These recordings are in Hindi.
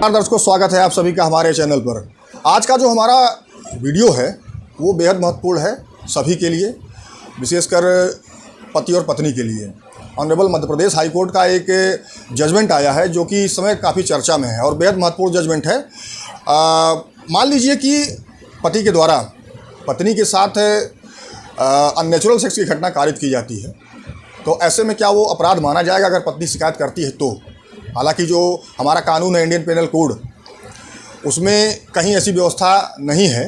दर्शकों, स्वागत है आप सभी का हमारे चैनल पर। आज का जो हमारा वीडियो है वो बेहद महत्वपूर्ण है सभी के लिए, विशेषकर पति और पत्नी के लिए। Honourable Madhya Pradesh high court का एक जजमेंट आया है जो कि इस समय काफ़ी चर्चा में है और बेहद महत्वपूर्ण जजमेंट है। मान लीजिए कि पति के द्वारा पत्नी के साथ अननेचुरल सेक्स की घटना कारित की जाती है, तो ऐसे में क्या वो अपराध माना जाएगा अगर पत्नी शिकायत करती है तो? हालांकि जो हमारा कानून है इंडियन पेनल कोड, उसमें कहीं ऐसी व्यवस्था नहीं है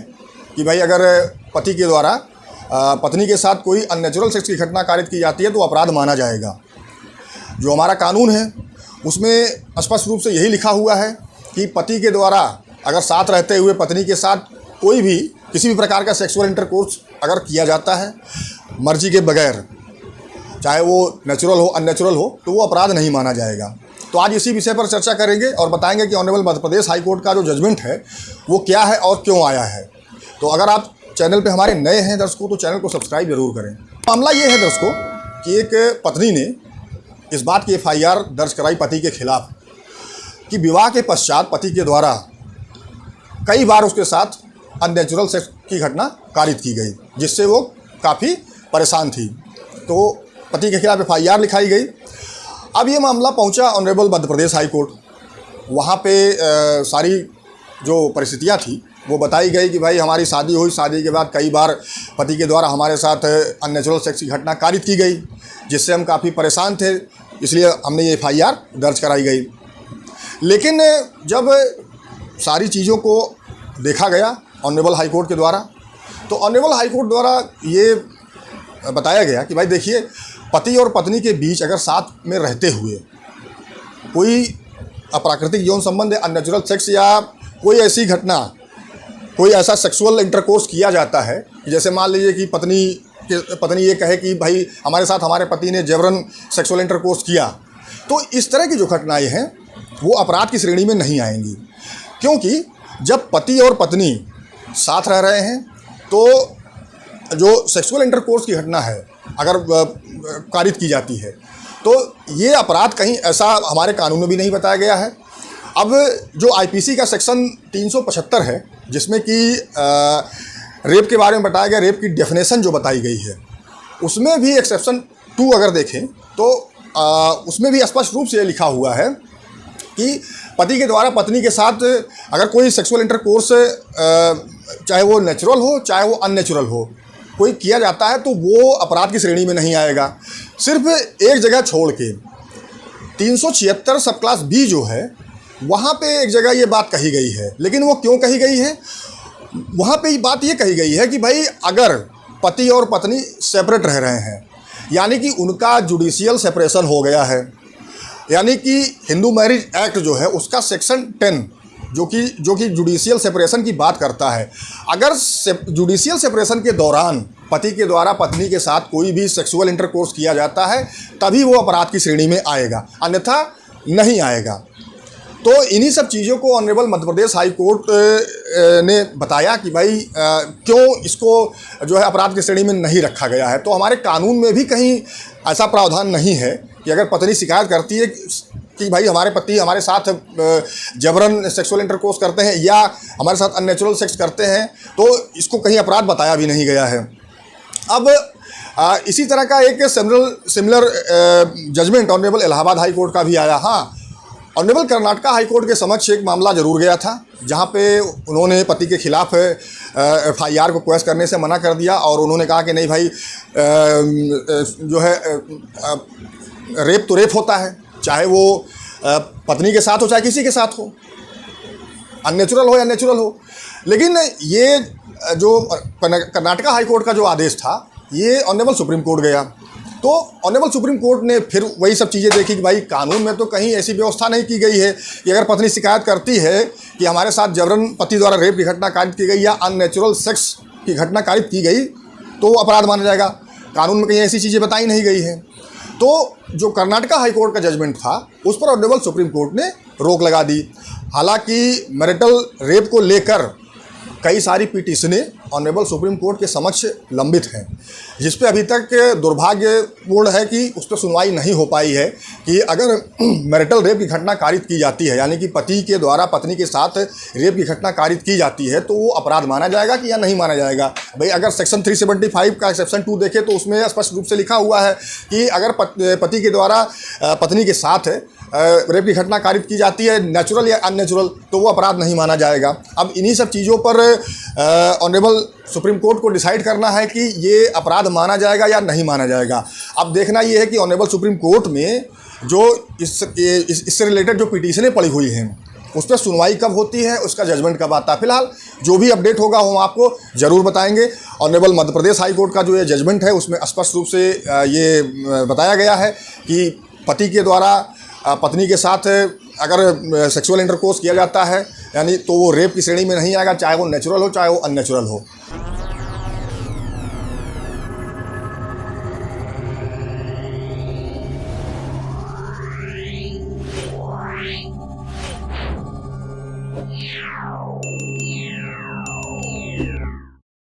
कि भाई अगर पति के द्वारा पत्नी के साथ कोई अननेचुरल सेक्स की घटना कारित की जाती है तो अपराध माना जाएगा। जो हमारा कानून है उसमें स्पष्ट रूप से यही लिखा हुआ है कि पति के द्वारा अगर साथ रहते हुए पत्नी के साथ कोई भी किसी भी प्रकार का सेक्सुअल इंटरकोर्स अगर किया जाता है मर्जी के बगैर, चाहे वो नेचुरल हो अननेचुरल हो, तो वो अपराध नहीं माना जाएगा। तो आज इसी विषय पर चर्चा करेंगे और बताएंगे कि honourable Madhya Pradesh high court का जो जजमेंट है वो क्या है और क्यों आया है। तो अगर आप चैनल पे हमारे नए हैं दर्शकों तो चैनल को सब्सक्राइब जरूर करें। मामला ये है दर्शकों कि एक पत्नी ने इस बात की FIR दर्ज कराई पति के खिलाफ कि विवाह के पश्चात पति के द्वारा कई बार उसके साथ अननेचुरल सेक्स की घटना कारित की गई, जिससे वो काफ़ी परेशान थी। तो पति के खिलाफ FIR लिखाई गई। अब ये मामला पहुंचा honourable Madhya Pradesh high court. वहाँ पे सारी जो परिस्थितियाँ थी वो बताई गई कि भाई हमारी शादी हुई, शादी के बाद कई बार पति के द्वारा हमारे साथ अननेचुरल सेक्स की घटना कारित की गई, जिससे हम काफ़ी परेशान थे, इसलिए हमने ये FIR दर्ज कराई गई। लेकिन जब सारी चीज़ों को देखा गया ऑनरेबल हाई कोर्ट के द्वारा, तो ऑनरेबल हाई कोर्ट द्वारा ये बताया गया कि भाई देखिए, पति और पत्नी के बीच अगर साथ में रहते हुए कोई अप्राकृतिक यौन संबंध या अननेचुरल सेक्स या कोई ऐसी घटना, कोई ऐसा सेक्सुअल इंटरकोर्स किया जाता है, जैसे मान लीजिए कि पत्नी ये कहे कि भाई हमारे साथ हमारे पति ने जबरन सेक्सुअल इंटरकोर्स किया, तो इस तरह की जो घटनाएं हैं वो अपराध की श्रेणी में नहीं आएंगी। क्योंकि जब पति और पत्नी साथ रह रहे हैं तो जो सेक्सुअल इंटरकोर्स की घटना है अगर कारित की जाती है तो ये अपराध कहीं ऐसा हमारे कानून में भी नहीं बताया गया है। अब जो IPC का सेक्शन 375 है, जिसमें कि रेप के बारे में बताया गया, रेप की डेफिनेशन जो बताई गई है, उसमें भी एक्सेप्शन 2 अगर देखें तो उसमें भी स्पष्ट रूप से ये लिखा हुआ है कि पति के द्वारा पत्नी के साथ अगर कोई सेक्सुअल इंटरकोर्स चाहे वो नेचुरल हो चाहे वो अननेचुरल हो कोई किया जाता है तो वो अपराध की श्रेणी में नहीं आएगा। सिर्फ एक जगह छोड़ के 376 सब क्लास B जो है वहाँ पे एक जगह ये बात कही गई है। लेकिन वो क्यों कही गई है? वहाँ पे बात ये कही गई है कि भाई अगर पति और पत्नी सेपरेट रह रहे हैं, यानी कि उनका जुडिशियल सेपरेशन हो गया है, यानी कि हिंदू मैरिज एक्ट जो है उसका सेक्शन 10 जो कि जुडिशियल सेपरेशन की बात करता है, अगर जुडिशियल सेपरेशन के दौरान पति के द्वारा पत्नी के साथ कोई भी सेक्सुअल इंटरकोर्स किया जाता है तभी वो अपराध की श्रेणी में आएगा, अन्यथा नहीं आएगा। तो इन्हीं सब चीज़ों को honourable Madhya Pradesh high court ने बताया कि भाई क्यों इसको जो है अपराध की श्रेणी में नहीं रखा गया है। तो हमारे कानून में भी कहीं ऐसा प्रावधान नहीं है कि अगर पत्नी शिकायत करती है कि भाई हमारे पति हमारे साथ जबरन सेक्सुअल इंटरकोर्स करते हैं या हमारे साथ अननेचुरल सेक्स करते हैं, तो इसको कहीं अपराध बताया भी नहीं गया है। अब इसी तरह का एक similar judgement honourable Allahabad high court का भी आया। हाँ, ऑनरेबल कर्नाटका हाई कोर्ट के समक्ष एक मामला जरूर गया था, जहाँ पे उन्होंने पति के खिलाफ FIR को क्वेश्चन करने से मना कर दिया और उन्होंने कहा कि नहीं भाई जो है रेप तो रेप होता है, चाहे वो पत्नी के साथ हो चाहे किसी के साथ हो, अननेचुरल हो या नेचुरल हो। लेकिन ये जो कर्नाटका हाई कोर्ट का जो आदेश था ये ऑनरेबल सुप्रीम कोर्ट गया, तो ऑनरेबल सुप्रीम कोर्ट ने फिर वही सब चीज़ें देखी कि भाई कानून में तो कहीं ऐसी व्यवस्था नहीं की गई है कि अगर पत्नी शिकायत करती है कि हमारे साथ जबरन पति द्वारा रेप की घटना कारित की गई या अननेचुरल सेक्स की घटना कारित की गई तो अपराध माना जाएगा। कानून में कहीं ऐसी चीज़ें बताई नहीं गई हैं। तो जो कर्नाटका हाई कोर्ट का जजमेंट था उस पर ऑनरेबल सुप्रीम कोर्ट ने रोक लगा दी। हालांकि मैरिटल रेप को लेकर कई सारी पिटीशनें ऑनरेबल सुप्रीम कोर्ट के समक्ष लंबित हैं, जिस पे अभी तक दुर्भाग्यपूर्ण है कि उस पर सुनवाई नहीं हो पाई है कि अगर मैरिटल रेप की घटना कारित की जाती है, यानी कि पति के द्वारा पत्नी के साथ रेप की घटना कारित की जाती है, तो वो अपराध माना जाएगा कि या नहीं माना जाएगा। भाई अगर सेक्शन 375 का एक्सेप्शन 2 देखें तो उसमें स्पष्ट रूप से लिखा हुआ है कि अगर पति के द्वारा पत्नी के साथ रेप की घटना कारित की जाती है, नेचुरल या अननेचुरल, तो वो अपराध नहीं माना जाएगा। अब इन्हीं सब चीज़ों पर ऑनरेबल सुप्रीम कोर्ट को डिसाइड करना है कि ये अपराध माना जाएगा या नहीं माना जाएगा। अब देखना ये है कि ऑनरेबल सुप्रीम कोर्ट में जो इससे रिलेटेड जो पिटीशनें पड़ी हुई हैं उस पर सुनवाई कब होती है, उसका जजमेंट कब आता है। फिलहाल जो भी अपडेट होगा हम आपको ज़रूर बताएंगे। Honourable Madhya Pradesh high court का जो ये जजमेंट है उसमें स्पष्ट रूप से ये बताया गया है कि पति के द्वारा पत्नी के साथ अगर सेक्सुअल इंटरकोर्स किया जाता है यानी तो वो रेप की श्रेणी में नहीं आएगा, चाहे वो नेचुरल हो चाहे वो अननेचुरल हो। Yeah.